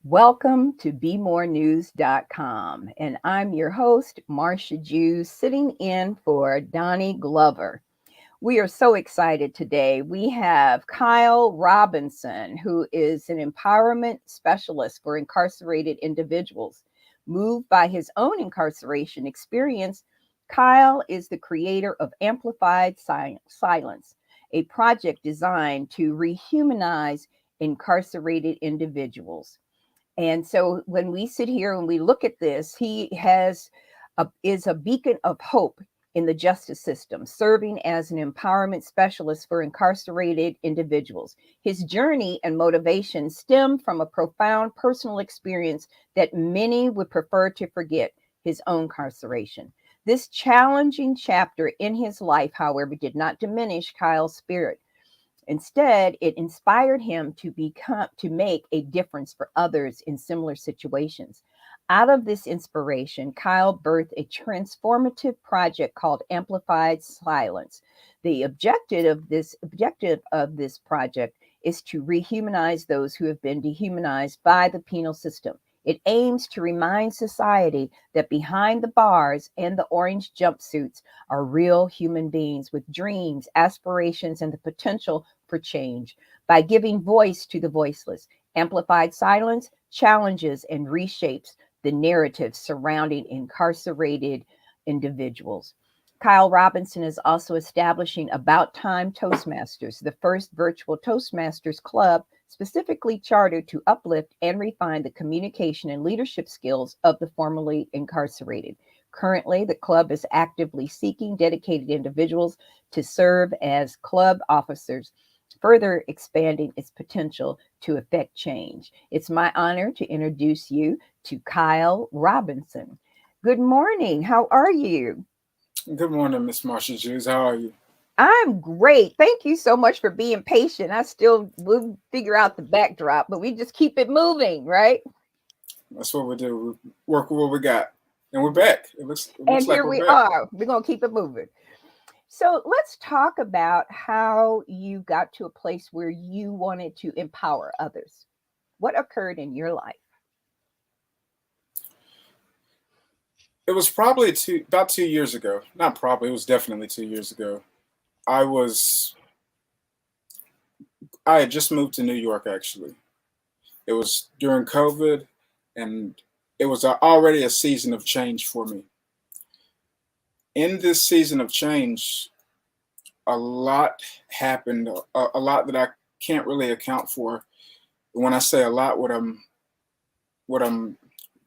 Welcome to BeMoreNews.com, and I'm your host, Marsha, sitting in for Donnie Glover. We are so excited today. We have Kyle Robinson, who is an empowerment specialist for incarcerated individuals. Moved by his own incarceration experience, Kyle is the creator of Amplified Silence, a project designed to rehumanize incarcerated individuals. And so when we sit here and we look at this, is a beacon of hope in the justice system, serving as an empowerment specialist for incarcerated individuals. His journey and motivation stem from a profound personal experience that many would prefer to forget: his own incarceration. This challenging chapter in his life, however, did not diminish Kyle's spirit. Instead, it inspired him to make a difference for others in similar situations. Out of this inspiration, Kyle birthed a transformative project called Amplified Silence. The objective of this project is to rehumanize those who have been dehumanized by the penal system. It aims to remind society that behind the bars and the orange jumpsuits are real human beings with dreams, aspirations, and the potential for change. By giving voice to the voiceless, Amplified Silence challenges and reshapes the narrative surrounding incarcerated individuals. Kyle Robinson is also establishing About Time Toastmasters, the first virtual Toastmasters club specifically chartered to uplift and refine the communication and leadership skills of the formerly incarcerated. Currently, the club is actively seeking dedicated individuals to serve as club officers, further expanding its potential to affect change. It's my honor to introduce you to Kyle Robinson. Good morning. How are you? Good morning, Miss Marsha Jews. How are you? I'm great. Thank you so much for being patient. I still will figure out the backdrop, but we just keep it moving, right? That's what we do. We work with what we got, and we're back. It looks And like here we're we back. are. We're going to keep it moving. So let's talk about how you got to a place where you wanted to empower others. What occurred in your life? It was probably about 2 years ago. Not probably. It was definitely 2 years ago. I was I had just moved to New York. Actually, it was during COVID, and it was already a season of change for me. In this season of change, a lot happened. A lot that I can't really account for. When I say a lot, what I'm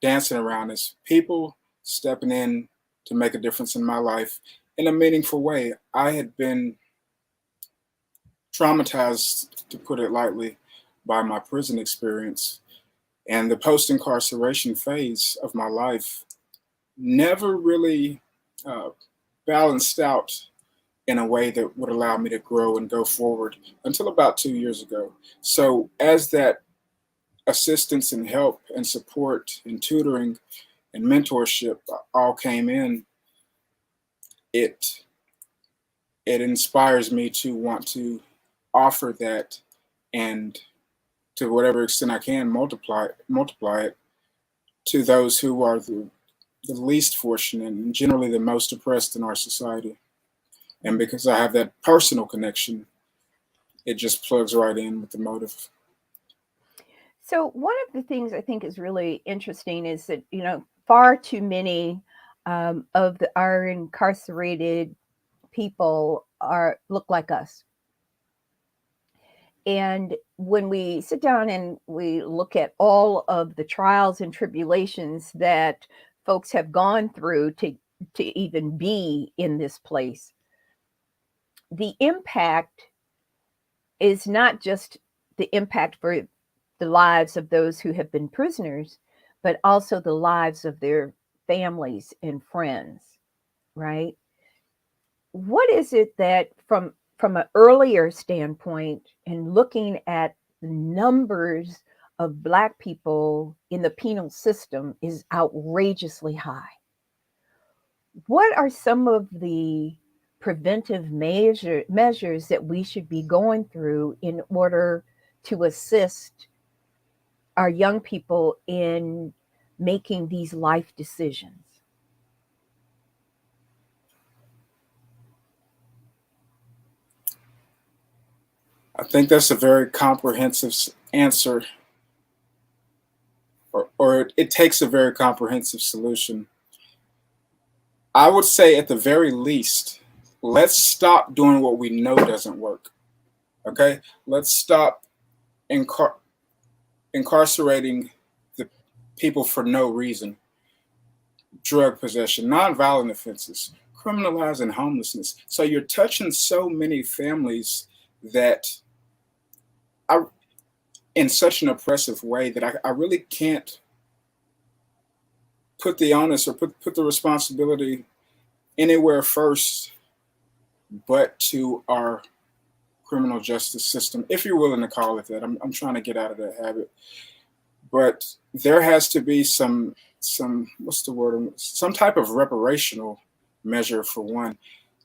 dancing around is people stepping in to make a difference in my life in a meaningful way. I had been traumatized, to put it lightly, by my prison experience, and the post incarceration phase of my life never really uh, balanced out in a way that would allow me to grow and go forward until about 2 years ago. So, as that assistance and help and support and tutoring and mentorship all came in, it it inspires me to want to offer that, and to whatever extent I can multiply it to those who are the least fortunate and generally the most oppressed in our society. And because I have that personal connection, it just plugs right in with the motive. So one of the things I think is really interesting is that far too many our incarcerated people are look like us. And when we sit down and we look at all of the trials and tribulations that folks have gone through to even be in this place, the impact is not just the impact for the lives of those who have been prisoners, but also the lives of their families and friends, right? What is it that from an earlier standpoint and looking at the numbers of Black people in the penal system is outrageously high? What are some of the preventive measures that we should be going through in order to assist our young people in making these life decisions? I think that's a very comprehensive answer, or it takes a very comprehensive solution. I would say, at the very least, let's stop doing what we know doesn't work. Okay? Let's stop incarcerating the people for no reason. Drug possession, nonviolent offenses, criminalizing homelessness. So you're touching so many families that I, in such an oppressive way, that I really can't put the onus, or put the responsibility anywhere first but to our criminal justice system, if you're willing to call it that. I'm trying to get out of that habit. But there has to be some what's the word? Some type of reparational measure, for one.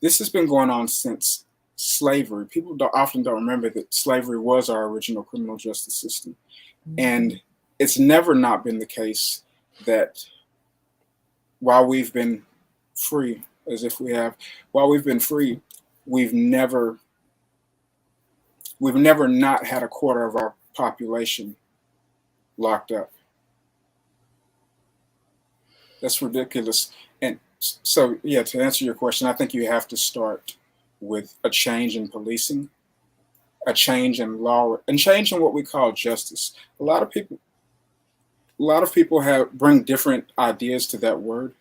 This has been going on since slavery. People often don't remember that slavery was our original criminal justice system. Mm-hmm. And it's never not been the case that while we've been free, as if we have, while we've been free, we've never not had a quarter of our population locked up. That's ridiculous. And so, yeah, to answer your question, I think you have to start with a change in policing, a change in law, and change in what we call justice. A lot of people bring different ideas to that word.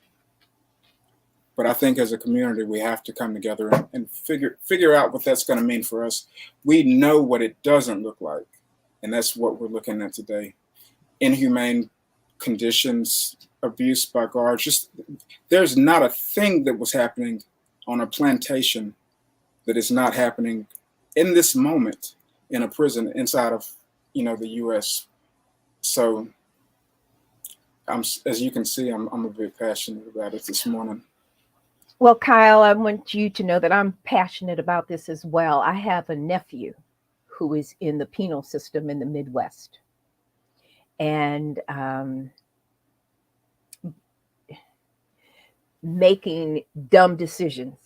But I think as a community, we have to come together and figure out what that's going to mean for us. We know what it doesn't look like, and that's what we're looking at today. Inhumane conditions, abuse by guards. Just, there's not a thing that was happening on a plantation that is not happening in this moment in a prison inside of, the U.S. So, as you can see, I'm a bit passionate about it this morning. Well, Kyle, I want you to know that I'm passionate about this as well. I have a nephew who is in the penal system in the Midwest. And making dumb decisions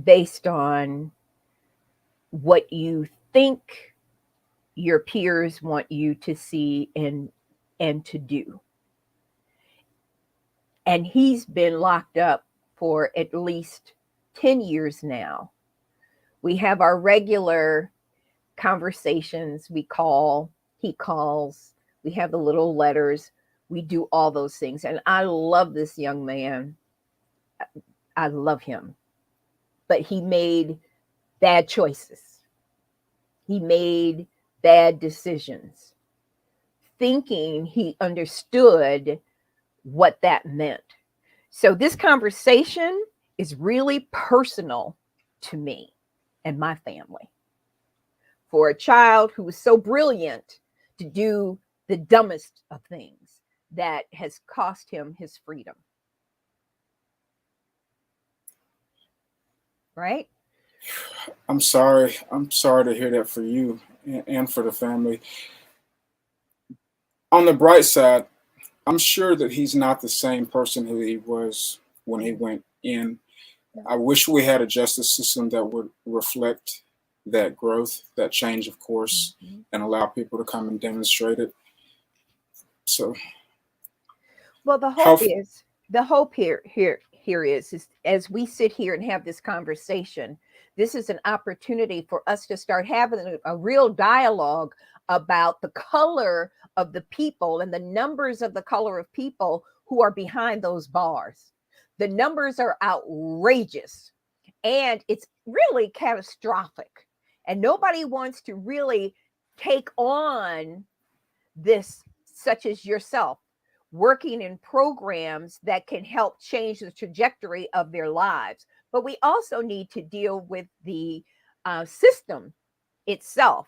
based on what you think your peers want you to see and to do. And he's been locked up for at least 10 years now. We have our regular conversations. He calls, we have the little letters, we do all those things. And I love this young man. I love him. But he made bad choices. He made bad decisions, thinking he understood what that meant. So this conversation is really personal to me and my family. For a child who was so brilliant to do the dumbest of things that has cost him his freedom. Right? I'm sorry. I'm sorry to hear that for you and for the family. On the bright side, I'm sure that he's not the same person who he was when he went in. I wish we had a justice system that would reflect that growth, that change of course, and allow people to come and demonstrate it. So, well, the hope here is as we sit here and have this conversation, this is an opportunity for us to start having a real dialogue about the color of the people and the numbers of the color of people who are behind those bars. The numbers are outrageous and it's really catastrophic. And nobody wants to really take on this, such as yourself, working in programs that can help change the trajectory of their lives. But we also need to deal with the system itself,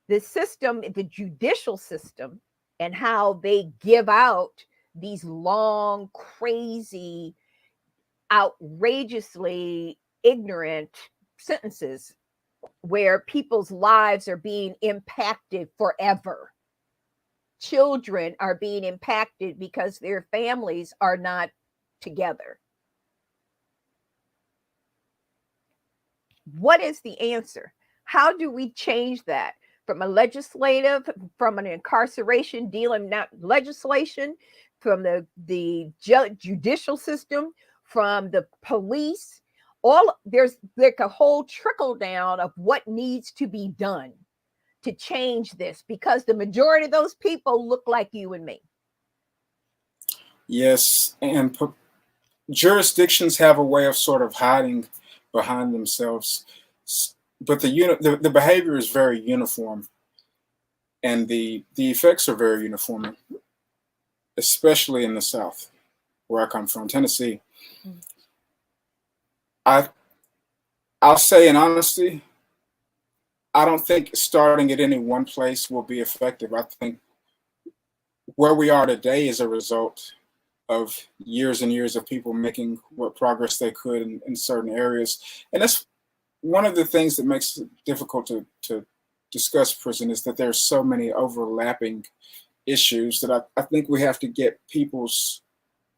the system, the judicial system, and how they give out these long, crazy, outrageously ignorant sentences where people's lives are being impacted forever. Children are being impacted because their families are not together. What is the answer? How do we change that from a legislative, from an incarceration dealing, not legislation, from the judicial system, from the police? All there's like a whole trickle down of what needs to be done to change this, because the majority of those people look like you and me. Yes, and jurisdictions have a way of sort of hiding behind themselves, but the behavior is very uniform, and the effects are very uniform, especially in the South, where I come from, Tennessee. I I'll say in honesty, I don't think starting at any one place will be effective. I think where we are today is a result of years and years of people making what progress they could in certain areas. And that's one of the things that makes it difficult to discuss prison, is that there's so many overlapping issues that I think we have to get people's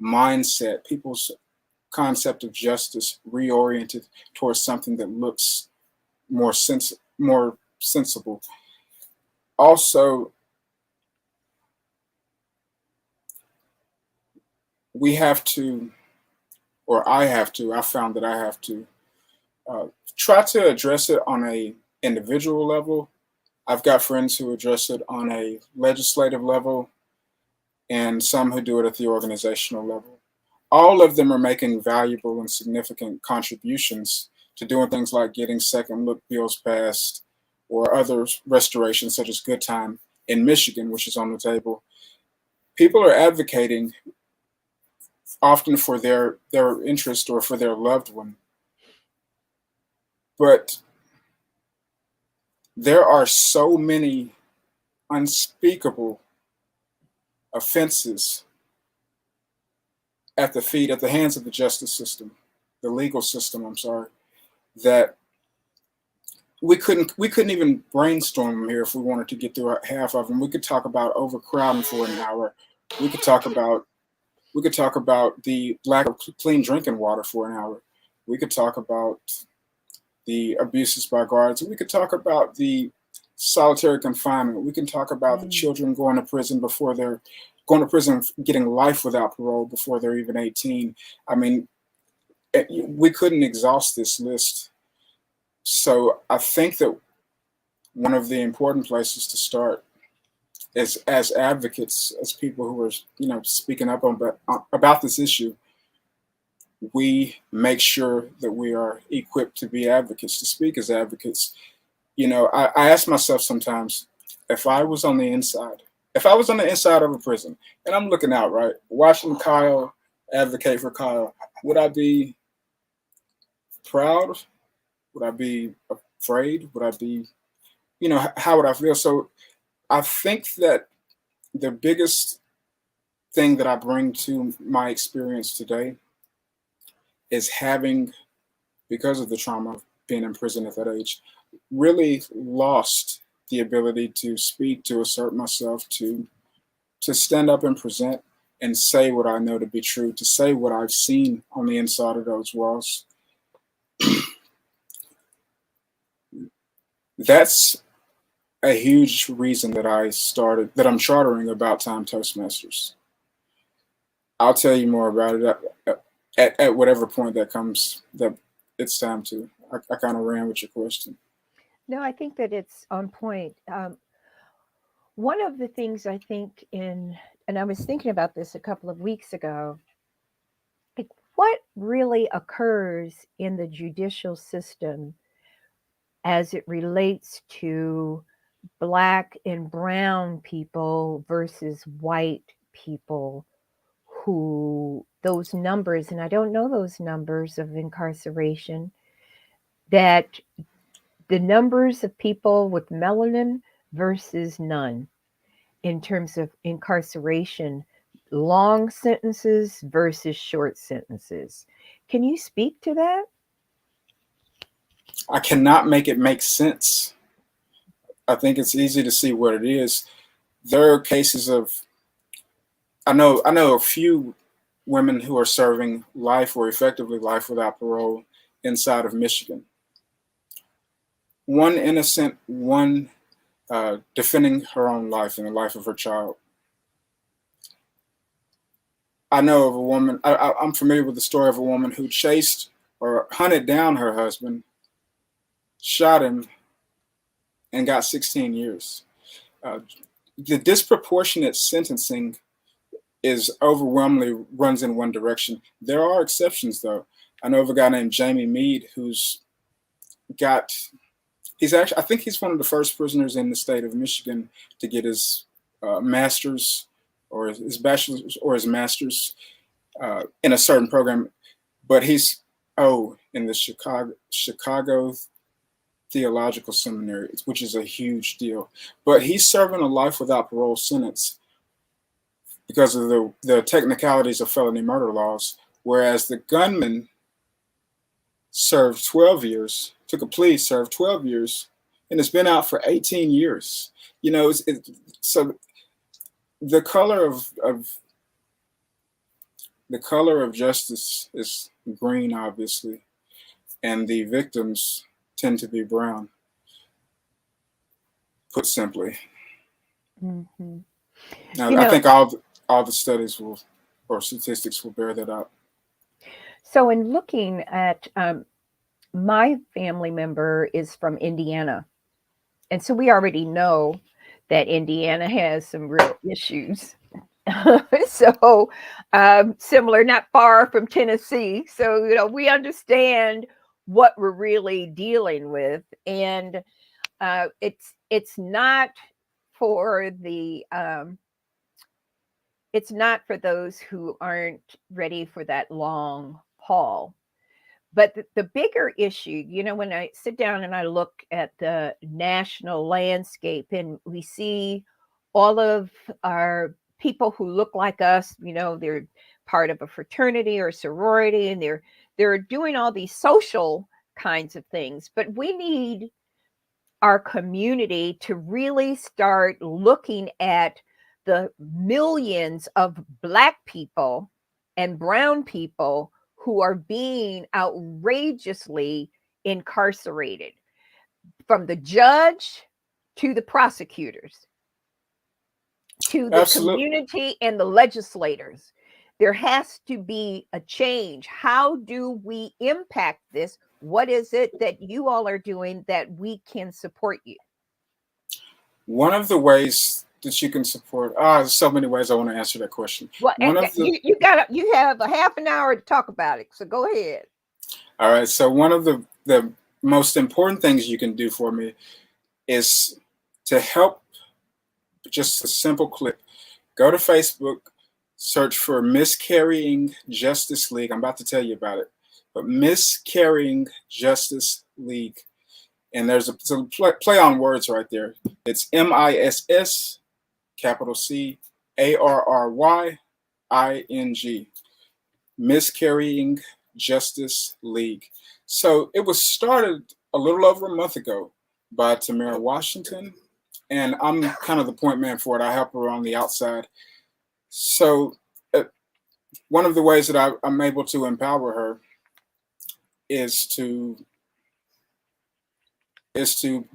mindset, people's concept of justice reoriented towards something that looks more sensible. Also, we have to, or I found that I have to try to address it on a individual level. I've got friends who address it on a legislative level, and some who do it at the organizational level. All of them are making valuable and significant contributions to doing things like getting second look bills passed, or other restorations such as Good Time in Michigan, which is on the table. People are advocating often for their interest or for their loved one. But there are so many unspeakable offenses at the hands of the justice system, the legal system, I'm sorry, that we couldn't even brainstorm them here if we wanted to get through half of them. We could talk about overcrowding for an hour. We could talk about the lack of clean drinking water for an hour. We could talk about the abuses by guards. We could talk about the solitary confinement. We can talk about the children going to prison getting life without parole before they're even 18. I mean, we couldn't exhaust this list. So I think that one of the important places to start is, as advocates, as people who are speaking up about this issue, we make sure that we are equipped to be advocates, to speak as advocates. I ask myself sometimes, if I was on the inside of a prison and I'm looking out, right, watching Kyle advocate for Kyle, would I be proud? Would I be afraid? Would I be, how would I feel? So I think that the biggest thing that I bring to my experience today is having, because of the trauma of being in prison at that age, really lost the ability to speak, to assert myself, to stand up and present and say what I know to be true, to say what I've seen on the inside of those walls. That's a huge reason that I'm chartering About Time Toastmasters. I'll tell you more about it at whatever point that it's time to. I kind of ran with your question. No, I think that it's on point. One of the things I think and I was thinking about this a couple of weeks ago, like what really occurs in the judicial system as it relates to Black and brown people versus white people, who those numbers, and I don't know those numbers of incarceration, that the numbers of people with melanin versus none in terms of incarceration, long sentences versus short sentences. Can you speak to that? I cannot make it make sense. I think it's easy to see what it is. There are cases of I know a few women who are serving life or effectively life without parole inside of Michigan. One innocent, one defending her own life and the life of her child. I know of a woman, I'm familiar with the story of a woman who chased or hunted down her husband, shot him, and got 16 years. The disproportionate sentencing is overwhelmingly runs in one direction. There are exceptions, though. I know of a guy named Jamie Mead who's got, he's actually, I think he's one of the first prisoners in the state of Michigan to get his master's or his bachelor's or his master's in a certain program. But he's, in the Chicago Theological Seminary, which is a huge deal. But he's serving a life without parole sentence because of the technicalities of felony murder laws, whereas the gunman served 12 years, took a plea, served 12 years, and has been out for 18 years. You know, so the color of justice is green, obviously, and the victims tend to be brown, put simply. Mm-hmm. Now, I think all the studies or statistics will bear that out. So in looking at my family member is from Indiana. And so we already know that Indiana has some real issues. So similar, not far from Tennessee. So, we understand what we're really dealing with. And it's not for the it's not for those who aren't ready for that long haul. But the bigger issue, when I sit down and I look at the national landscape and we see all of our people who look like us, they're part of a fraternity or sorority, and they're doing all these social kinds of things. But we need our community to really start looking at the millions of Black people and brown people who are being outrageously incarcerated, from the judge to the prosecutors to the Absolutely. community and the legislators. There has to be a change. How do we impact this? What is it that you all are doing that we can support you? One of the ways that you can support, there's so many ways I want to answer that question. Well, One of the, you have a half an hour to talk about it, so go ahead. All right. So one of the most important things you can do for me is to help. Just a simple click. Go to Facebook, search for MissCarrying Justice League. I'm about to tell you about it, but MissCarrying Justice League, and there's a play on words right there. It's MISS capital C ARRYING, MissCarrying Justice League. So it was started a little over a month ago by Tamerra Washington, and I'm kind of the point man for it. I help her on the outside. So one of the ways that I'm able to empower her is to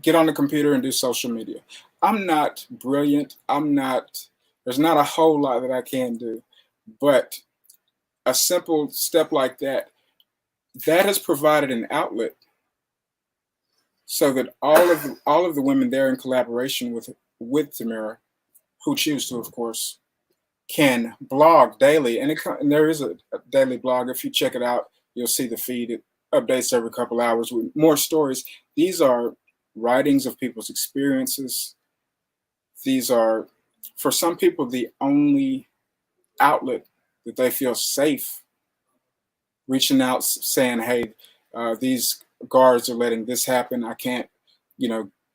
get on the computer and do social media. I'm not brilliant. There's not a whole lot that I can do, but a simple step like that has provided an outlet so that all of the women there in collaboration with Tamerra, who choose to, of course, can blog daily. And there is a daily blog. If you check it out, you'll see the feed. It updates every couple hours with more stories. These are writings of people's experiences. These are, for some people, the only outlet that they feel safe reaching out, saying, hey, these guards are letting this happen. I can't,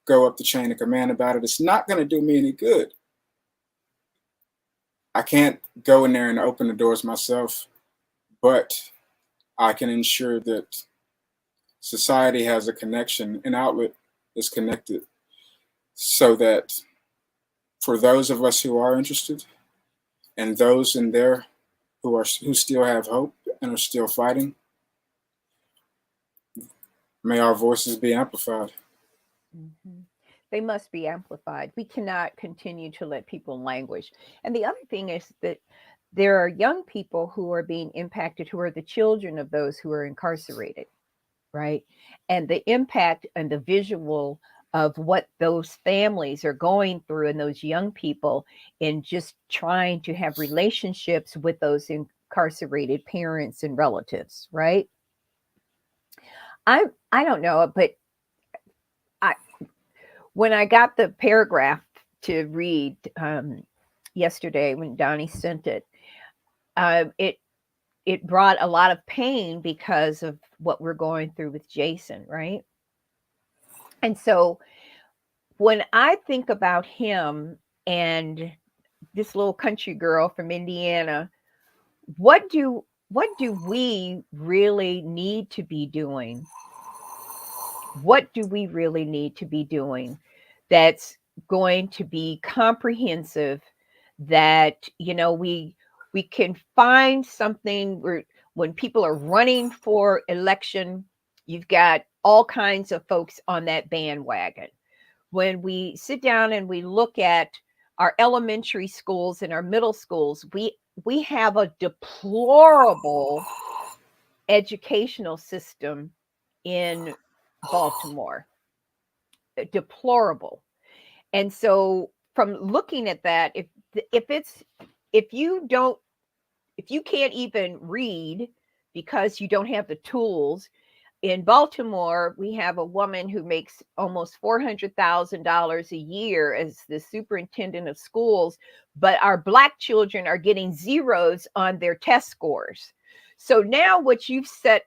go up the chain of command about it. It's not going to do me any good. I can't go in there and open the doors myself, but I can ensure that society has a connection, an outlet is connected, so that for those of us who are interested and those in there who still have hope and are still fighting, may our voices be amplified. Mhm. They must be amplified. We cannot continue to let people languish. And the other thing is that there are young people who are being impacted who are the children of those who are incarcerated, right? And the impact and the visual of what those families are going through and those young people in just trying to have relationships with those incarcerated parents and relatives, right? I don't know, but I when I got the paragraph to read yesterday when Donnie sent it, it brought a lot of pain because of what we're going through with Jason, right? And so when I think about him and this little country girl from Indiana, what do we really need to be doing? What do we really need to be doing that's going to be comprehensive, that we can find something where when people are running for election, you've got all kinds of folks on that bandwagon. When we sit down and we look at our elementary schools and our middle schools, we have a deplorable educational system in Baltimore. Deplorable. And so from looking at that, if you don't if you can't even read because you don't have the tools, in Baltimore, we have a woman who makes almost $400,000 a year as the superintendent of schools, but our Black children are getting zeros on their test scores. So now what you've set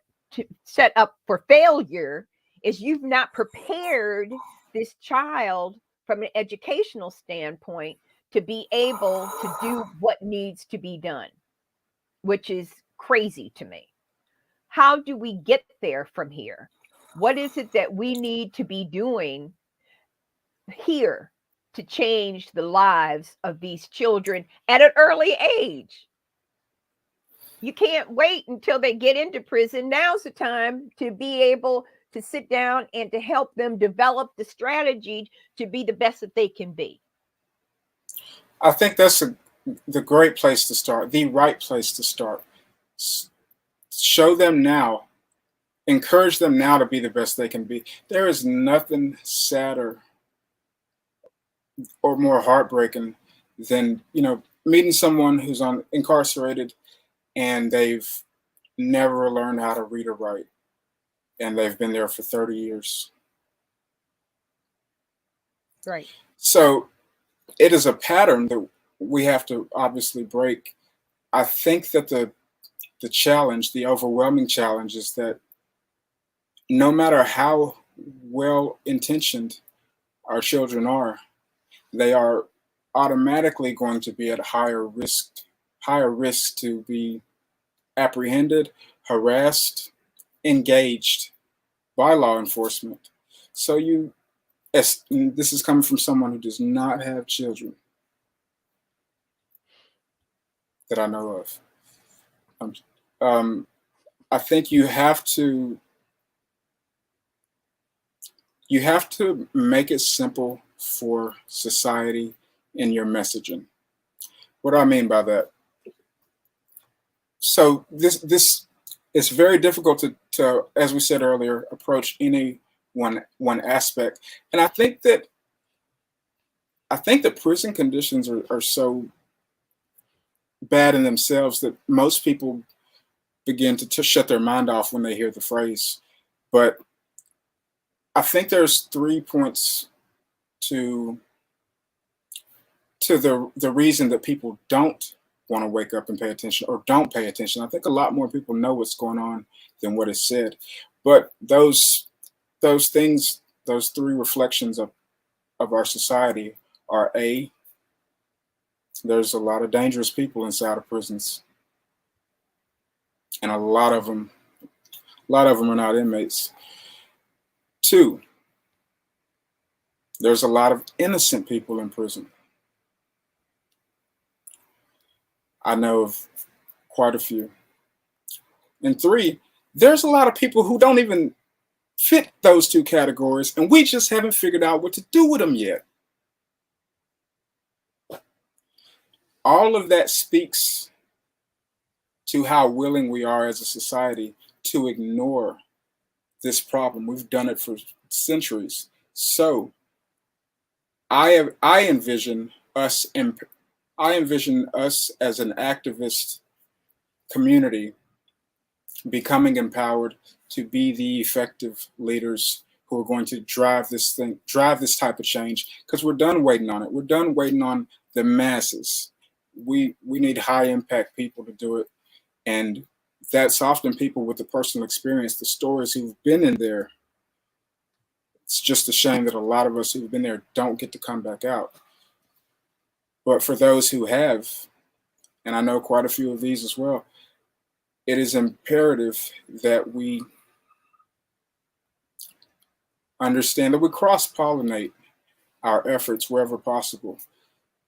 up for failure is you've not prepared this child from an educational standpoint to be able to do what needs to be done, which is crazy to me. How do we get there from here? What is it that we need to be doing here to change the lives of these children at an early age? You can't wait until they get into prison. Now's the time to be able to sit down and to help them develop the strategy to be the best that they can be. I think that's the great place to start, the right place to start. Show them now, encourage them now to be the best they can be. There is nothing sadder or more heartbreaking than, meeting someone who's incarcerated and they've never learned how to read or write, and they've been there for 30 years. Right. So it is a pattern that we have to obviously break. I think that the challenge, the overwhelming challenge, is that no matter how well intentioned our children are, they are automatically going to be at higher risk to be apprehended, harassed, engaged by law enforcement. So this is coming from someone who does not have children that I know of. I think you have to make it simple for society in your messaging. What do I mean by that? So this it's very difficult to, as we said earlier, approach any one aspect. And I think that prison conditions are so bad in themselves that most people begin to shut their mind off when they hear the phrase. But I think there's 3 points to the reason that people don't want to wake up and pay attention, or don't pay attention. I think a lot more people know what's going on than what is said. But those things, those 3 reflections of our society are: A, there's a lot of dangerous people inside of prisons, and a lot of them are not inmates. Two, there's a lot of innocent people in prison. I know of quite a few. And three, there's a lot of people who don't even fit those two categories, and we just haven't figured out what to do with them yet. All of that speaks to how willing we are as a society to ignore this problem. We've done it for centuries. So I envision us as an activist community becoming empowered to be the effective leaders who are going to drive this type of change, because we're done waiting on it. We're done waiting on the masses. We need high impact people to do it. And that's often people with the personal experience, the stories who've been in there. It's just a shame that a lot of us who've been there don't get to come back out. But for those who have, and I know quite a few of these as well, it is imperative that we understand that we cross-pollinate our efforts wherever possible.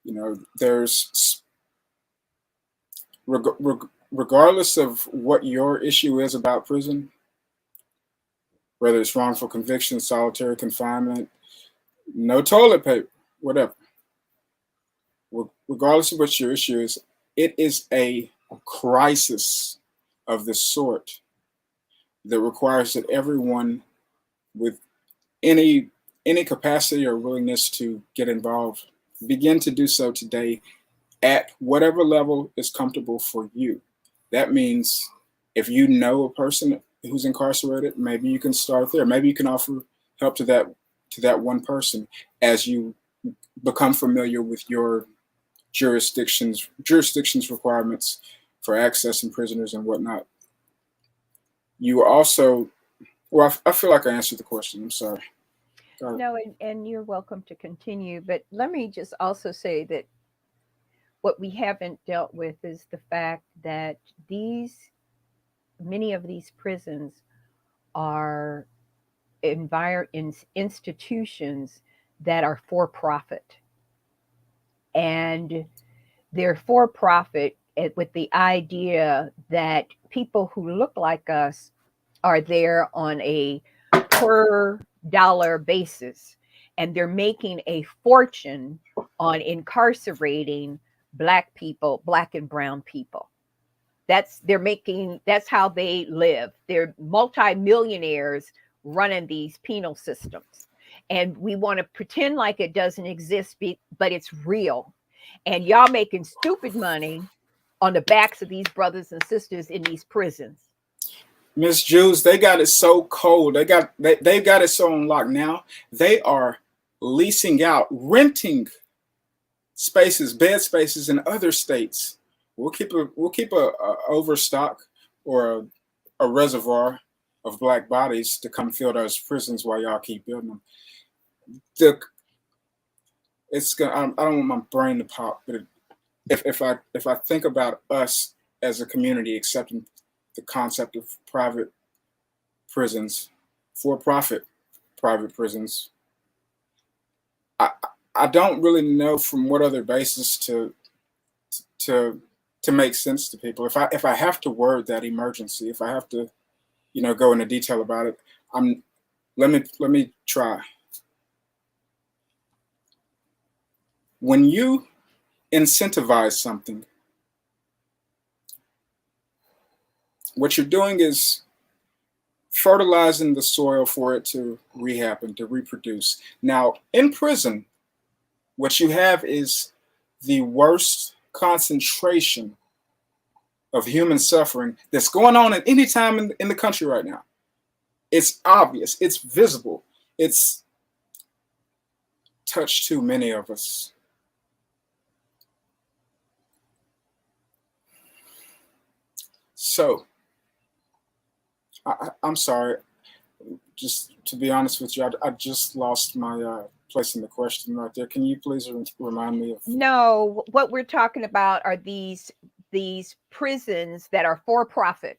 You know, there's, regardless of what your issue is about prison, whether it's wrongful conviction, solitary confinement, no toilet paper, whatever. Regardless of what your issue is, it is a crisis of this sort that requires that everyone with any capacity or willingness to get involved begin to do so today at whatever level is comfortable for you. That means if you know a person who's incarcerated, maybe you can start there. Maybe you can offer help to that one person as you become familiar with your jurisdiction's requirements for accessing prisoners and whatnot. You also, well, I feel like I answered the question. I'm sorry. No, and you're welcome to continue. But let me just also say that what we haven't dealt with is the fact that many of these prisons are institutions that are for profit. And they're for profit with the idea that people who look like us are there on a per dollar basis, and they're making a fortune on incarcerating Black people, Black and brown people. That's how they live. They're multimillionaires running these penal systems. And we want to pretend like it doesn't exist, but it's real. And y'all making stupid money on the backs of these brothers and sisters in these prisons. Miss Jews, they got it so cold. They've got it so on lock now. They are leasing out, renting spaces, bed spaces in other states. We'll keep a overstock or a reservoir of Black bodies to come fill those prisons while y'all keep building them. I don't want my brain to pop, but if I think about us as a community accepting the concept of private prisons, for-profit private prisons, I don't really know from what other basis to make sense to people. If I have to word that emergency, if I have to, go into detail about it, let me try. When you incentivize something, what you're doing is fertilizing the soil for it to rehappen, to reproduce. Now, in prison, what you have is the worst concentration of human suffering that's going on at any time in the country right now. It's obvious, it's visible, it's touched too many of us. So, I'm sorry, just to be honest with you, I just lost my place in the question right there. Can you please remind me of? No, what we're talking about are these prisons that are for profit.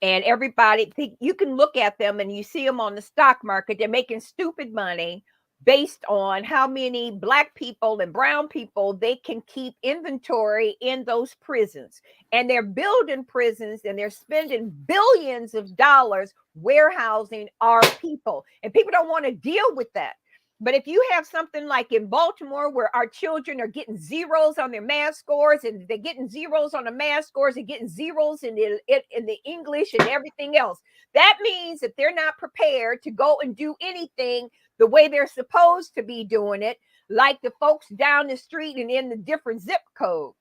And everybody, you can look at them and you see them on the stock market. They're making stupid money based on how many Black people and brown people they can keep inventory in those prisons. And they're building prisons and they're spending billions of dollars warehousing our people. And people don't want to deal with that. But if you have something like in Baltimore where our children are getting zeros on their math scores, and they're getting zeros on the math scores and getting zeros in the English and everything else, that means that they're not prepared to go and do anything the way they're supposed to be doing it, like the folks down the street and in the different zip code.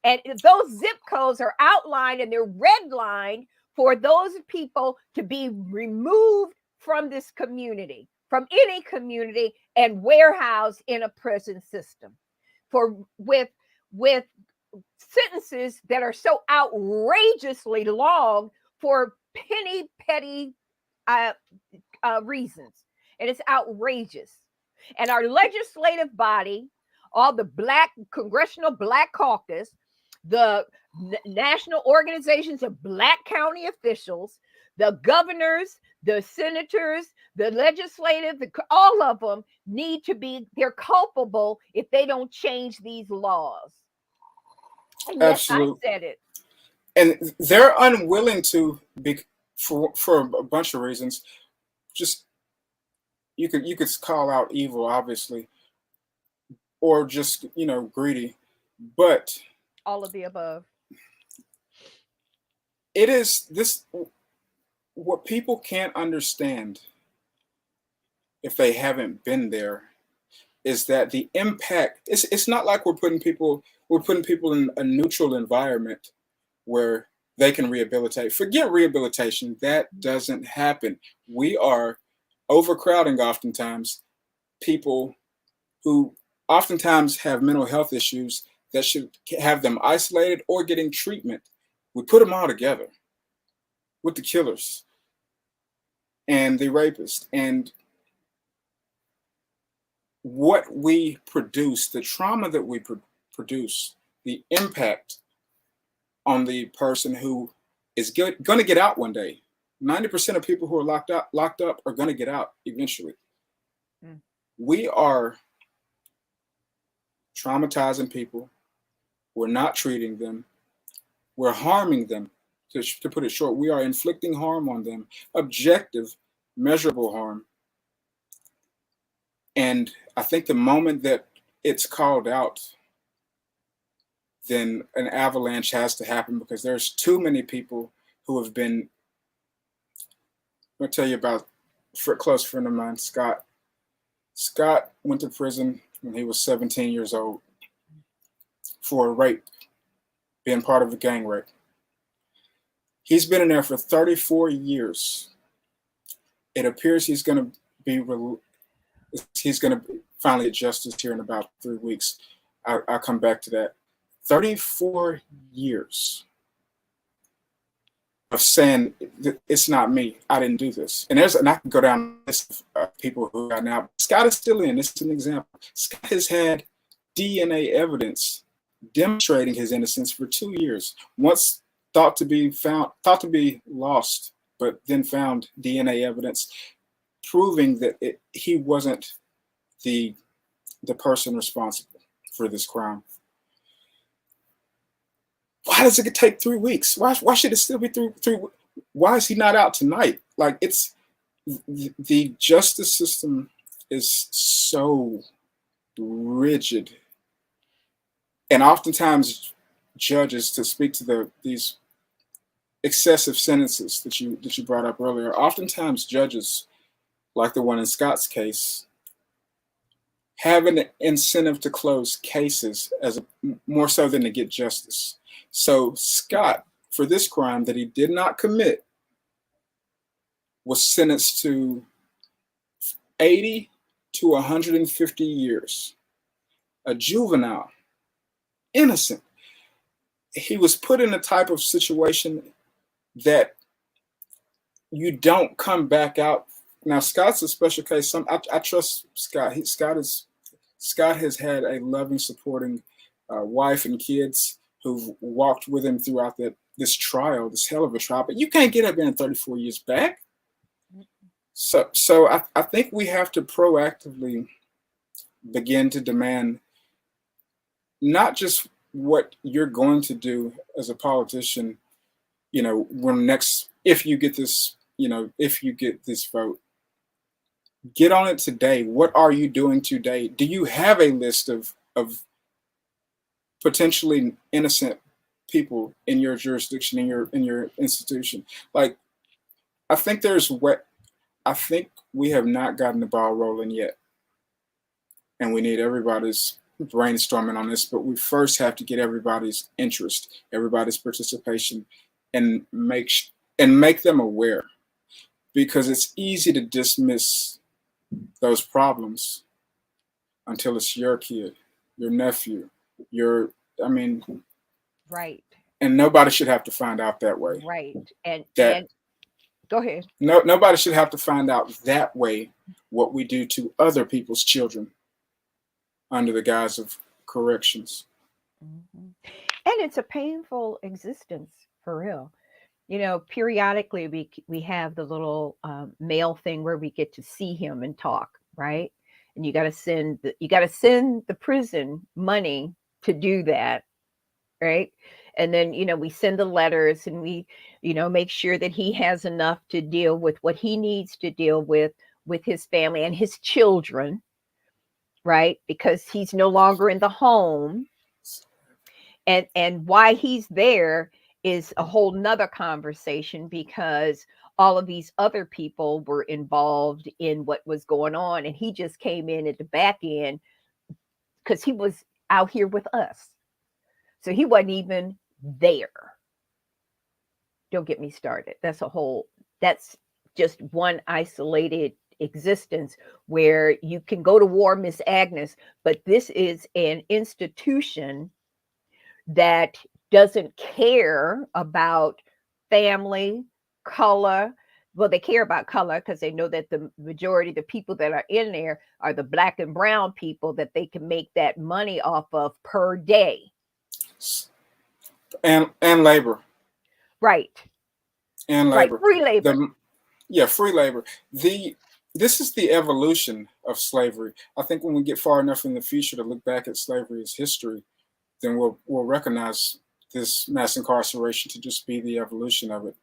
And those zip codes are outlined and they're redlined for those people to be removed from this community, from any community, and warehoused in a prison system for with sentences that are so outrageously long for penny petty reasons. And it's outrageous. And our legislative body, all the Congressional Black Caucus, the national organizations of Black county officials, the governors, the senators, the legislative, all of them need to be, they're culpable if they don't change these laws. And yes, Absolutely. I said it. And they're unwilling to be, for a bunch of reasons. Just you could call out evil, obviously, or just greedy, but all of the above. It is this what people can't understand if they haven't been there is that the impact, it's not like we're putting people in a neutral environment where they can rehabilitate. Forget rehabilitation. That doesn't happen. We are overcrowding oftentimes people who oftentimes have mental health issues that should have them isolated or getting treatment. We put them all together with the killers and the rapists. And what we produce, the trauma that we produce, the impact on the person who is going to get out one day. 90% of people who are locked up are going to get out eventually. We are traumatizing people. We're not treating them. We're harming them. To put it short, we are inflicting harm on them, objective, measurable harm. And I think the moment that it's called out, then an avalanche has to happen, because there's too many people who have been. I'll tell you about a close friend of mine, Scott. Scott went to prison when he was 17 years old for a rape, being part of a gang rape. He's been in there for 34 years. It appears he's going to finally get justice here in about 3 weeks. I'll come back to that. 34 years of saying, it's not me. I didn't do this. And I can go down this people who got out. Scott is still in. This is an example. Scott has had DNA evidence demonstrating his innocence for 2 years. Once thought to be lost, but then found DNA evidence proving that he wasn't the person responsible for this crime. Why does it take 3 weeks? Why should it still be three? Why is he not out tonight? Like, it's the justice system is so rigid, and oftentimes judges, to speak to these excessive sentences that you brought up earlier, oftentimes judges, like the one in Scott's case, have an incentive to close cases more so than to get justice. So Scott, for this crime that he did not commit, was sentenced to 80 to 150 years. A juvenile, innocent. He was put in a type of situation that you don't come back out. Now, Scott's a special case. I trust Scott. Scott has had a loving, supporting wife and kids who've walked with him throughout this trial, this hell of a trial, but you can't get up in 34 years back. So I think we have to proactively begin to demand not just what you're going to do as a politician, when next, if you get this, if you get this vote, get on it today. What are you doing today? Do you have a list of potentially innocent people in your jurisdiction, in your institution? Like, I think we have not gotten the ball rolling yet, and we need everybody's brainstorming on this. But we first have to get everybody's interest, everybody's participation, and make them aware, because it's easy to dismiss those problems until it's your kid, your nephew, right. And nobody should have to find out that way. Right. And That go ahead. nobody should have to find out that way what we do to other people's children under the guise of corrections. Mm-hmm. And it's a painful existence, for real. Periodically we have the little mail thing where we get to see him and talk, right? And you got to send the prison money to do that, right? And then we send the letters, and we make sure that he has enough to deal with what he needs to deal with his family and his children, right? Because he's no longer in the home, and why he's there is a whole nother conversation, because all of these other people were involved in what was going on, and he just came in at the back end because he was out here with us. So he wasn't even there. Don't get me started. That's just one isolated existence where you can go to war, Miss Agnes, but this is an institution that doesn't care about family, color. Well, they care about color because they know that the majority of the people that are in there are the Black and brown people that they can make that money off of per day. And labor. Right. And labor. Right. Free labor. Free labor. This is the evolution of slavery. I think when we get far enough in the future to look back at slavery as history, then we'll recognize this mass incarceration to just be the evolution of it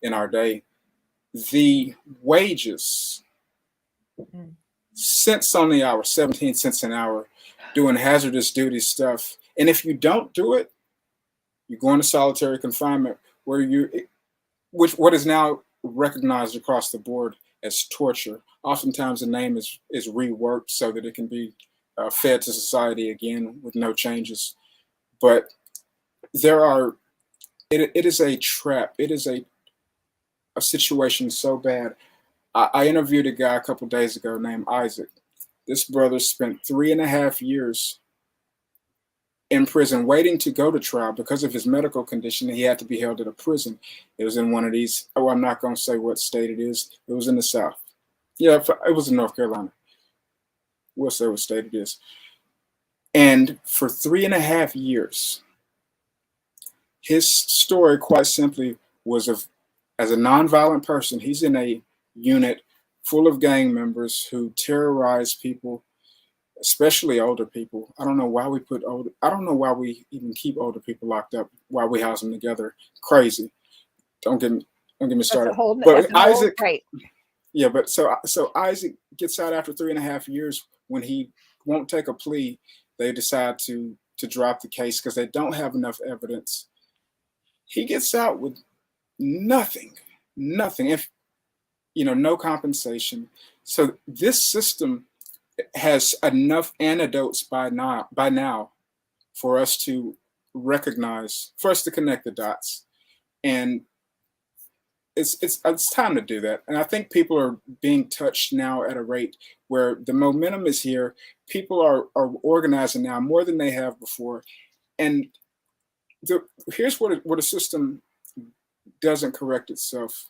in our day. The wages, cents on the hour, 17 cents an hour, doing hazardous duty stuff. And if you don't do it, you go into solitary confinement, what is now recognized across the board as torture. Oftentimes the name is reworked so that it can be fed to society again with no changes. But it is a trap. It is a situation so bad. I interviewed a guy a couple of days ago named Isaac. This brother spent 3.5 years in prison waiting to go to trial because of his medical condition. He had to be held at a prison. It was in one of these, I'm not going to say what state it is. It was in the South. Yeah, it was in North Carolina. We'll say what state it is. And for 3.5 years, his story, quite simply, was as a nonviolent person. He's in a unit full of gang members who terrorize people, especially older people. I don't know why we even keep older people locked up, why we house them together. Crazy. Don't get me started. But Isaac, right. Yeah, but so Isaac gets out after 3.5 years. When he won't take a plea, they decide to drop the case because they don't have enough evidence. He gets out with nothing, if no compensation. So this system has enough antidotes by now for us to recognize, for us to connect the dots, and it's time to do that. And I think people are being touched now at a rate where the momentum is here. People are organizing now more than they have before, and here's what a system doesn't correct itself.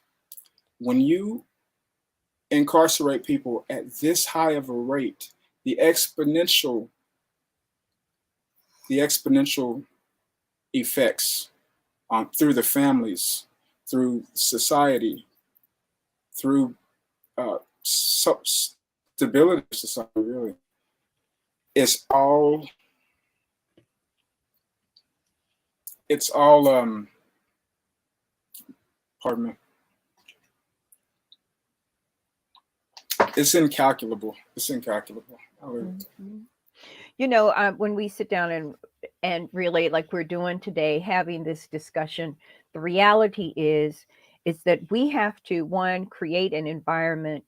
When you incarcerate people at this high of a rate, the exponential effects through the families, through society, through stability of society, really. It's all pardon me. It's incalculable. It's incalculable. Mm-hmm. When we sit down and relate like we're doing today, having this discussion, the reality is that we have to, one, create an environment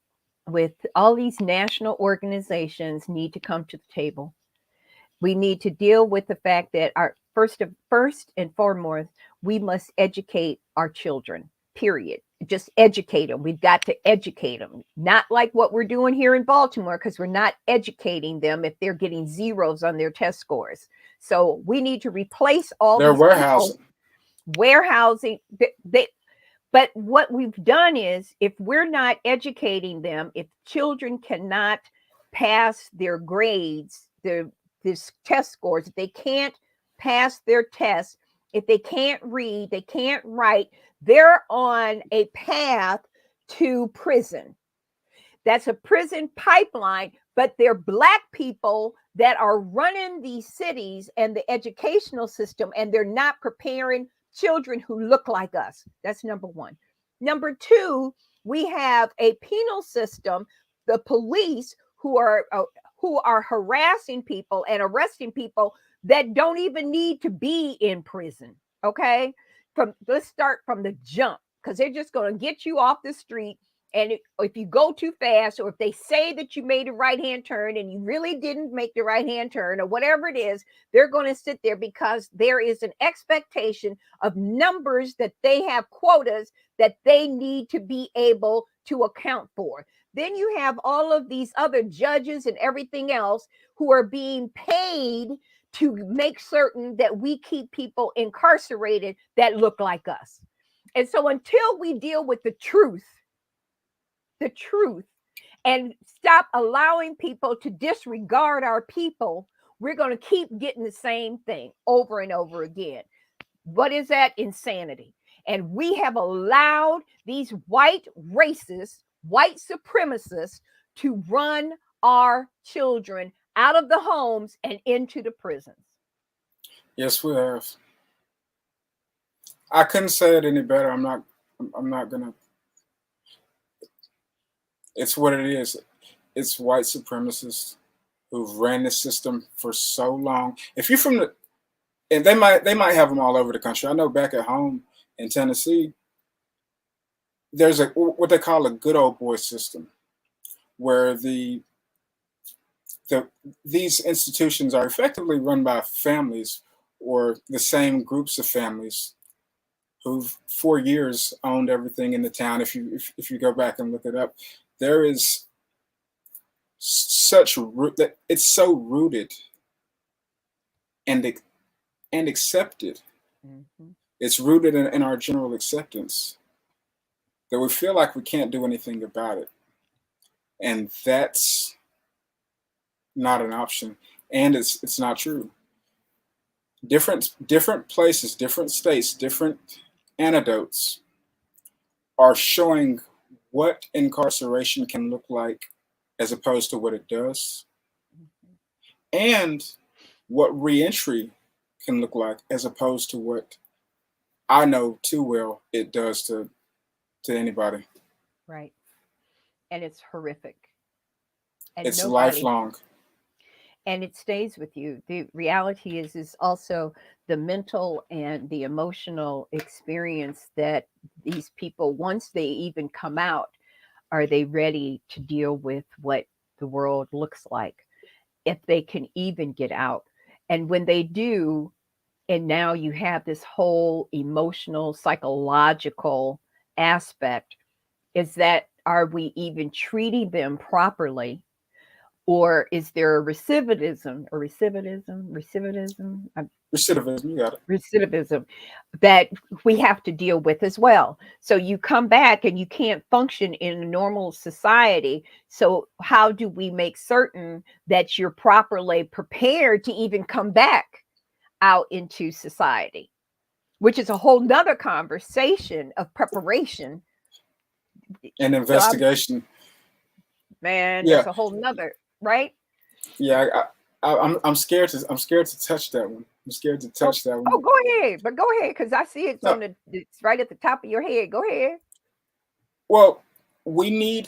with all these national organizations need to come to the table. We need to deal with the fact that our first and foremost, we must educate our children, period. Just educate them. We've got to educate them. Not like what we're doing here in Baltimore, because we're not educating them if they're getting zeros on their test scores. So we need to replace all their these warehousing. Warehousing. But what we've done is, if we're not educating them, if children cannot pass their grades, this test scores, if they can't pass their tests, if they can't read, they can't write, they're on a path to prison. That's a prison pipeline, but they're Black people that are running these cities and the educational system, and they're not preparing children who look like us. That's number one. Number two, we have a penal system, the police who are harassing people and arresting people that don't even need to be in prison. Okay, let's start from the jump, because they're just going to get you off the street. And if you go too fast, or if they say that you made a right-hand turn and you really didn't make the right-hand turn, or whatever it is, they're going to sit there because there is an expectation of numbers, that they have quotas that they need to be able to account for. Then you have all of these other judges and everything else who are being paid to make certain that we keep people incarcerated that look like us. And so until we deal with the truth, and stop allowing people to disregard our people, we're going to keep getting the same thing over and over again. What is that? Insanity. And we have allowed these white racists, white supremacists, to run our children out of the homes and into the prisons. Yes, we have. I couldn't say it any better. I'm not gonna. It's what it is. It's white supremacists who've ran the system for so long. If you're from and they might have them all over the country. I know back at home in Tennessee, there's what they call a good old boy system, where these institutions are effectively run by families, or the same groups of families who've for years owned everything in the town. If you go back and look it up, there is such that it's so rooted and accepted. Mm-hmm. It's rooted in our general acceptance that we feel like we can't do anything about it, and that's not an option, and it's not true. Different places, different states, different anecdotes are showing what incarceration can look like as opposed to what it does, and what reentry can look like as opposed to what I know too well it does to anybody. Right. And it's horrific. And it's lifelong. And it stays with you. The reality is also the mental and the emotional experience that these people, once they even come out, are they ready to deal with what the world looks like, if they can even get out? And when they do, and now you have this whole emotional, psychological aspect, is that, are we even treating them properly? Or is there a recidivism, you got it. Recidivism that we have to deal with as well. So you come back and you can't function in a normal society. So how do we make certain that you're properly prepared to even come back out into society? which is a whole nother conversation of preparation And so investigation. man, Yeah, that's a whole nother, right? yeah. I'm scared to touch that one. I'm scared to Oh, touch that oh, one. go ahead, but go ahead because I see it's No, on it's right at the top of your head. Go ahead. well, we need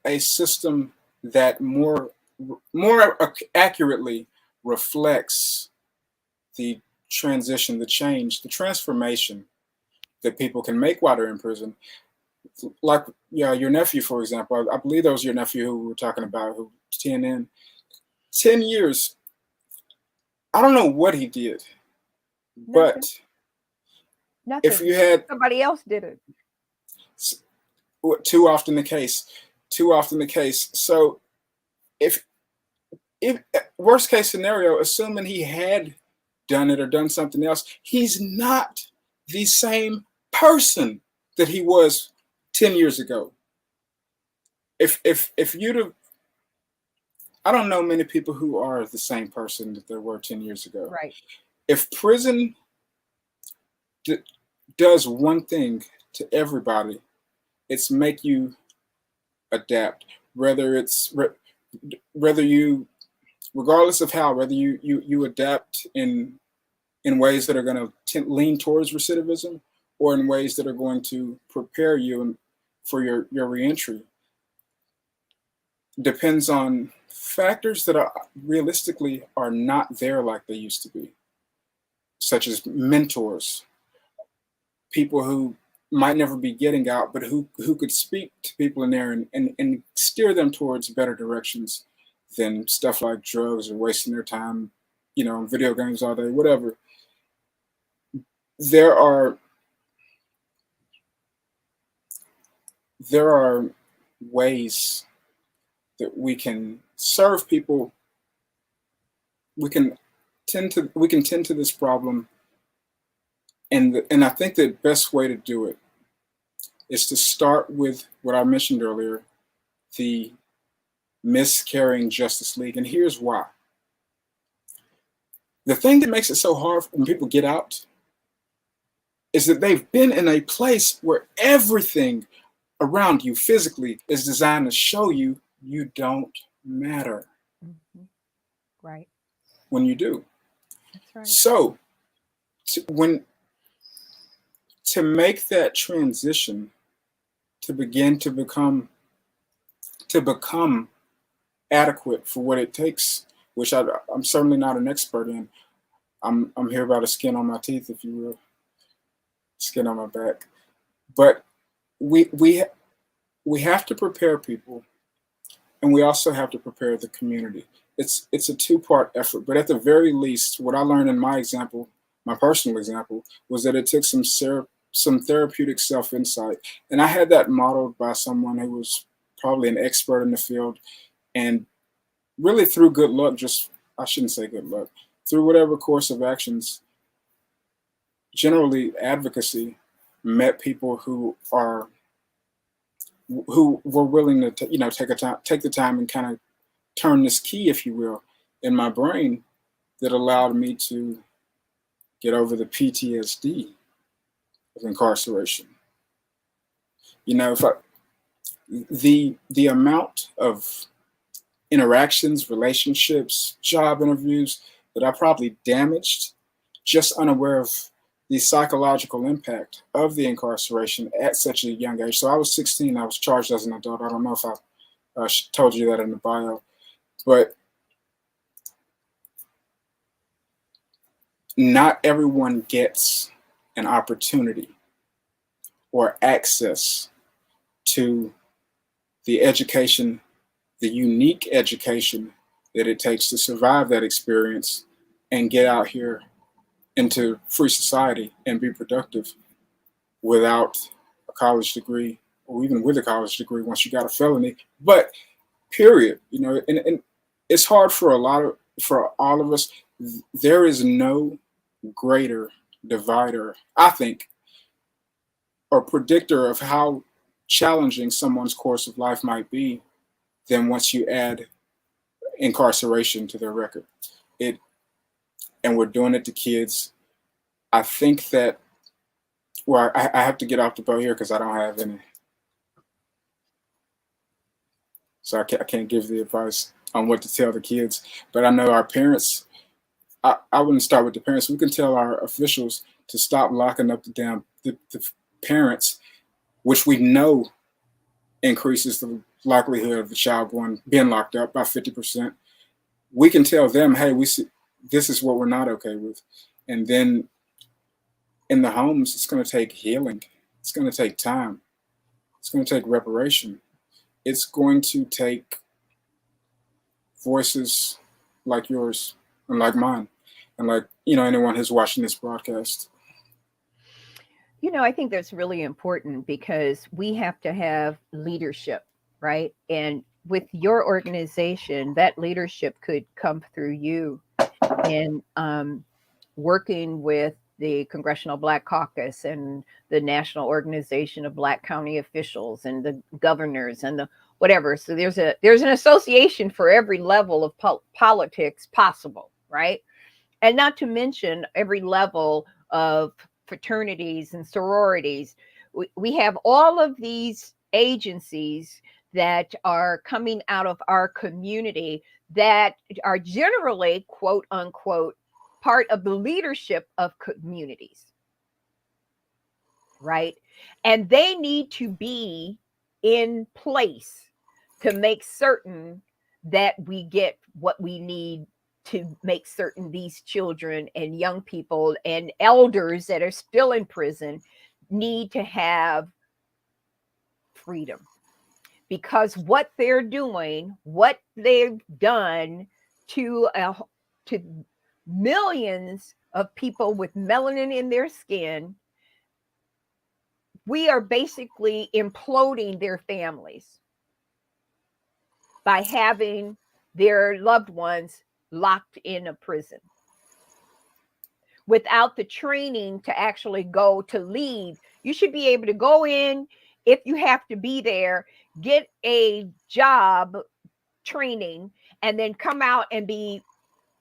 a system that more accurately reflects the transition, the change, the transformation that people can make while they're in prison. Like, yeah, your nephew, for example. I believe that was your nephew who we were talking about, who 10 years. I don't know what he did, Nothing, but if nothing. you had Somebody else did it. too often the case, too often the case. So if if worst case scenario, assuming he had done it or done something else, he's not the same person that he was 10 years ago. If you'd have, I don't know many people who are the same person that they were 10 years ago. Right. If prison does one thing to everybody, it's make you adapt. Whether it's whether you, regardless of how, whether you adapt in ways that are going to lean towards recidivism, or in ways that are going to prepare you for your reentry, depends on factors that are realistically are not there like they used to be, such as mentors, people who might never be getting out, but who could speak to people in there and steer them towards better directions than stuff like drugs or wasting their time, video games all day, whatever. There are there are ways that we can serve people. We can tend to this problem, and I think the best way to do it is to start with what I mentioned earlier, the MissCarrying Justice League. And here's why. The thing that makes it so hard when people get out is that they've been in a place where everything around you physically is designed to show you you don't matter Mm-hmm. Right. when you do. That's right. So when to make that transition, to begin to become adequate for what it takes, which I'm certainly not an expert in. I'm here about the skin on my teeth, if you will, skin on my back. But we have to prepare people, and we also have to prepare the community. It's a two-part effort. But at the very least, what I learned in my example, my personal example, was that it took some therapeutic self-insight, and I had that modeled by someone who was probably an expert in the field, and really through good luck, just I shouldn't say good luck, through whatever course of actions, generally advocacy, met people who were willing to take the time and kind of turn this key, if you will, in my brain that allowed me to get over the PTSD of incarceration. If the amount of interactions, relationships, job interviews that I probably damaged, just unaware of the psychological impact of the incarceration at such a young age. So I was 16. I was charged as an adult. I don't know if I told you that in the bio, but not everyone gets an opportunity or access to the education, the unique education that it takes to survive that experience and get out here into free society and be productive without a college degree, or even with a college degree once you got a felony. But period, and it's hard for all of us. There is no greater divider, I think, or predictor of how challenging someone's course of life might be than once you add incarceration to their record. It And we're doing it to kids. I think that Well, I have to get off the boat here because I don't have any. So I can't give the advice on what to tell the kids. But I know our parents, I wouldn't start with the parents. We can tell our officials to stop locking up the parents, which we know increases the likelihood of the child being locked up by 50%. We can tell them, hey, we see this is what we're not okay with. And then in the homes, it's going to take healing. It's going to take time. It's going to take reparation. It's going to take voices like yours and like mine and like, anyone who's watching this broadcast. I think that's really important because we have to have leadership, right? And with your organization, that leadership could come through you in working with the Congressional Black Caucus and the National Organization of Black County Officials and the governors and the whatever. So there's an association for every level of politics possible, right? And not to mention every level of fraternities and sororities. We have all of these agencies that are coming out of our community that are generally, quote unquote, part of the leadership of communities, right? And they need to be in place to make certain that we get what we need to make certain these children and young people and elders that are still in prison need to have freedom. Because what they're doing, what they've done to millions of people with melanin in their skin, we are basically imploding their families by having their loved ones locked in a prison without the training to actually go to leave. You should be able to go in if you have to be there, get a job training, and then come out and be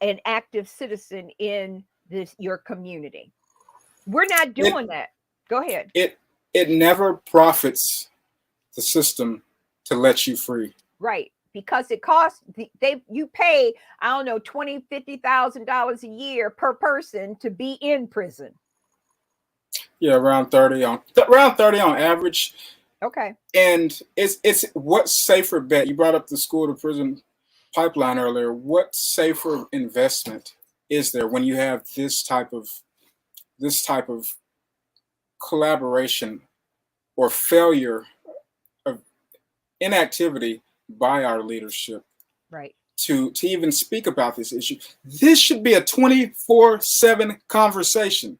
an active citizen in your community. We're not doing that. Go ahead. It never profits the system to let you free. Right. Because it costs you pay, I don't know, $20,000-$50,000 a year per person to be in prison. Yeah, around 30 on average. Okay. And it's what safer bet? You brought up the school to prison pipeline earlier. What safer investment is there when you have this type of collaboration or failure of inactivity by our leadership, right, to even speak about this issue? This should be a 24/7 conversation.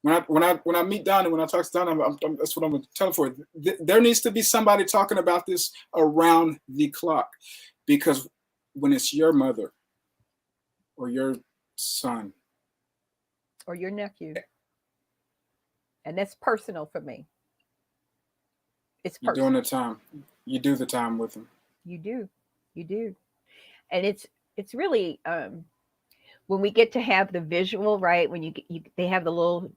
When I meet Donnie, when I talk to Donnie, that's what I'm going to tell him for. There needs to be somebody talking about this around the clock, because when it's your mother or your son or your nephew, and that's personal for me. It's personal. You're doing the time. You do the time with them. You do, and it's really when we get to have the visual, right? When they have the little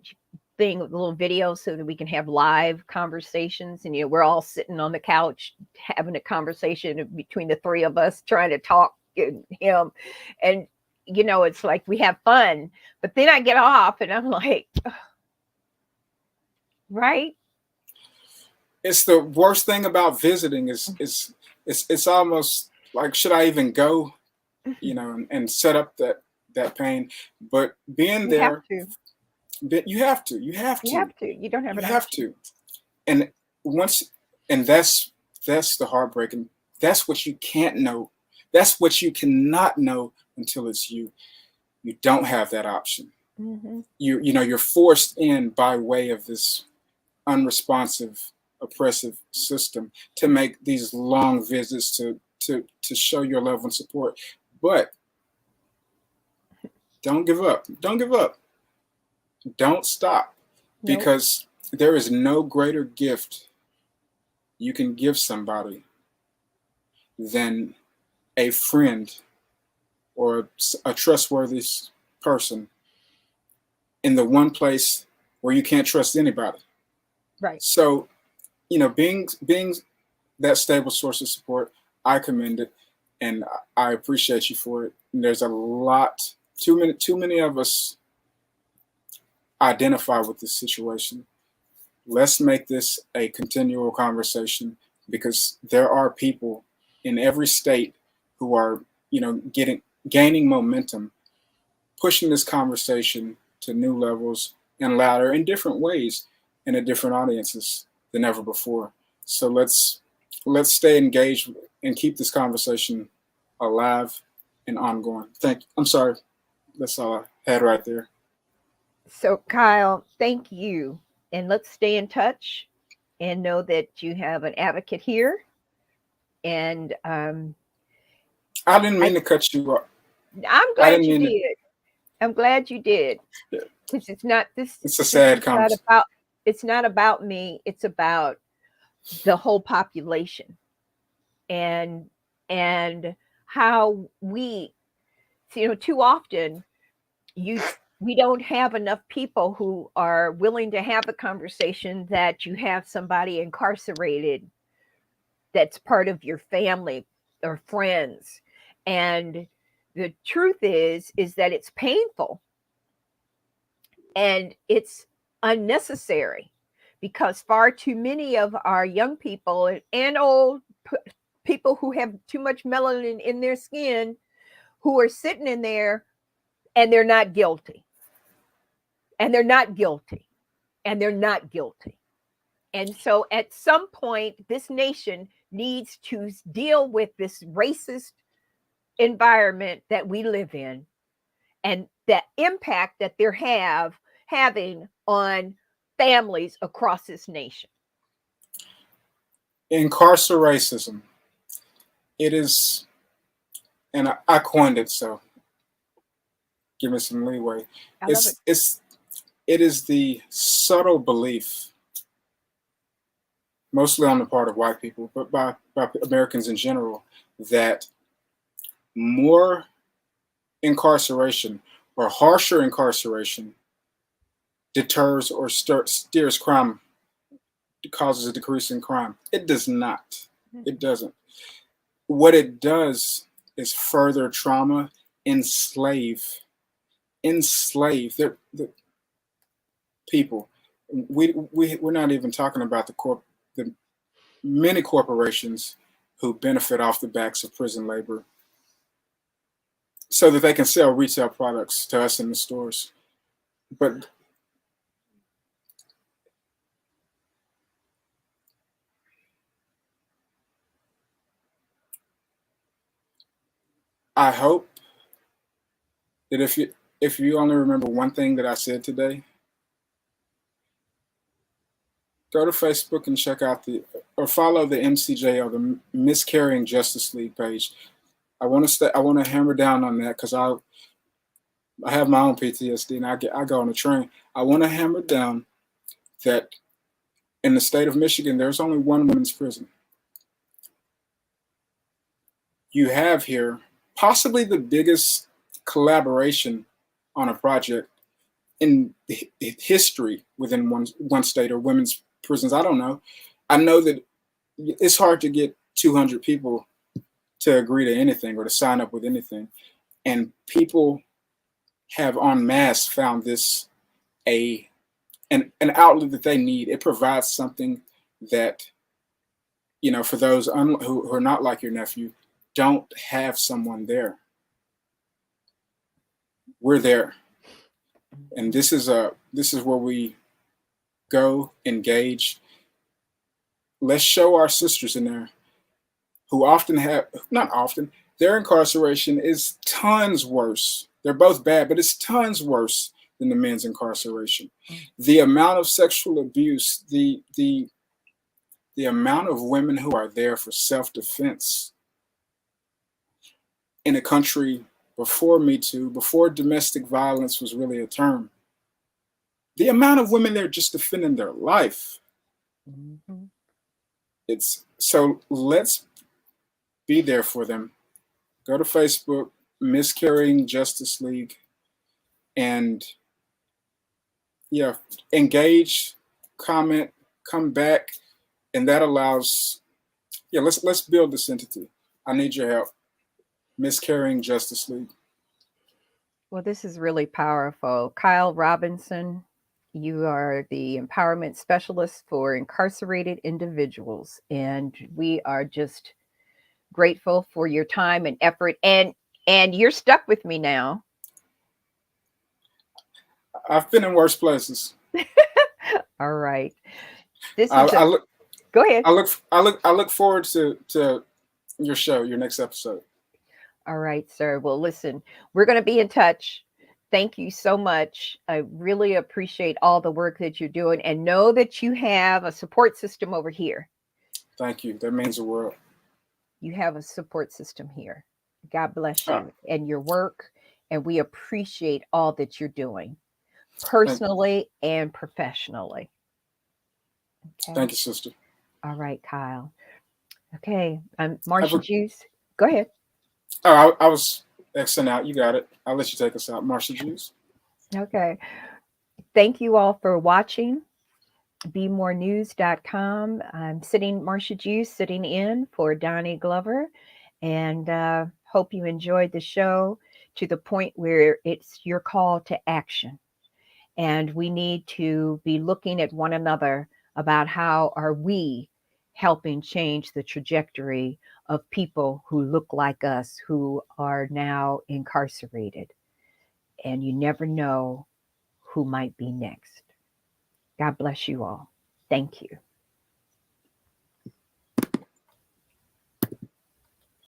thing, the little video, so that we can have live conversations, and we're all sitting on the couch having a conversation between the three of us, trying to talk him, and it's like we have fun, but then I get off and I'm like, ugh. Right? It's the worst thing about visiting is it's almost like, should I even go, and set up that pain? But being there, you have to. You You don't have. You have to. And that's the heartbreaking. That's what you can't know. That's what you cannot know until it's you. You don't have that option. Mm-hmm. You're forced in by way of this unresponsive, oppressive system to make these long visits to show your love and support. But don't give up. Don't give up. Don't stop. Nope. Because there is no greater gift you can give somebody than a friend or a trustworthy person in the one place where you can't trust anybody. Right. So, being that stable source of support, I commend it, and I appreciate you for it. And there's a lot, too many of us identify with this situation. Let's make this a continual conversation, because there are people in every state who are, gaining momentum, pushing this conversation to new levels and louder in different ways and at different audiences than ever before. So let's stay engaged and keep this conversation alive and ongoing. I'm sorry. That's all I had right there. So, Kyle, thank you. And let's stay in touch and know that you have an advocate here. And I didn't mean to cut you off. I'm glad you did. I'm glad you did. Yeah. Because it's not this. It's a sad conversation. It's not about me. It's about the whole population, and how we, too often we don't have enough people who are willing to have the conversation that you have somebody incarcerated that's part of your family or friends. And the truth is that it's painful and it's unnecessary, because far too many of our young people and old people who have too much melanin in their skin, who are sitting in there and they're not guilty. And they're not guilty. And they're not guilty. And so at some point, this nation needs to deal with this racist environment that we live in, and the impact that they're having on families across this nation. Incarceration. It is, and I coined it, so give me some leeway. It is the subtle belief, mostly on the part of white people, but by Americans in general, that more incarceration or harsher incarceration deters or steers crime, causes a decrease in crime. It does not. It doesn't. What it does is further trauma, enslave the people. We're not even talking about the many corporations who benefit off the backs of prison labor so that they can sell retail products to us in the stores. But I hope that if you only remember one thing that I said today, go to Facebook and check out or follow the MCJ or the MissCarrying Justice League page. I want to hammer down on that, because I have my own PTSD and I go on a train. I want to hammer down that in the state of Michigan, there's only one women's prison. You have here possibly the biggest collaboration on a project in history within one state, or women's prisons. I don't know. I know that it's hard to get 200 people to agree to anything or to sign up with anything. And people have en masse found this an outlet that they need. It provides something that, for those who are not like your nephew, don't have someone there. We're there. And this is where we go, engage. Let's show our sisters in there who their incarceration is tons worse. They're both bad, but it's tons worse than the men's incarceration. The amount of sexual abuse, the amount of women who are there for self-defense in a country before Me Too, before domestic violence was really a term, the amount of women there just defending their life. Mm-hmm. So let's be there for them. Go to Facebook, MissCarrying Justice League, and yeah, engage, comment, come back, and that allows, yeah, let's build this entity. I need your help. MissCarrying Justice League. Well, this is really powerful. Kyle Robinson, you are the empowerment specialist for incarcerated individuals, and we are just grateful for your time and effort. And you're stuck with me now. I've been in worse places. All right. This I, is I a look, Go ahead. I look forward to your show, your next episode. All right, sir. Well, listen, we're going to be in touch. Thank you so much. I really appreciate all the work that you're doing, and know that you have a support system over here. Thank you. That means the world. You have a support system here. God bless Uh, you and your work. And we appreciate all that you're doing thank, personally and professionally. Okay. thank you, sister. All right, Kyle. Okay. I'm Have Marsha a, Juice. Go ahead. oh, I was Xing out. You got it. I'll let you take us out. Marsha Juice. Okay. Thank you all for watching. BeMoreNews.com. I'm Marsha Juice, sitting in for Donnie Glover, and hope you enjoyed the show to the point where it's your call to action. And we need to be looking at one another about how are we helping change the trajectory of people who look like us, who are now incarcerated. And you never know who might be next. God bless you all. Thank you.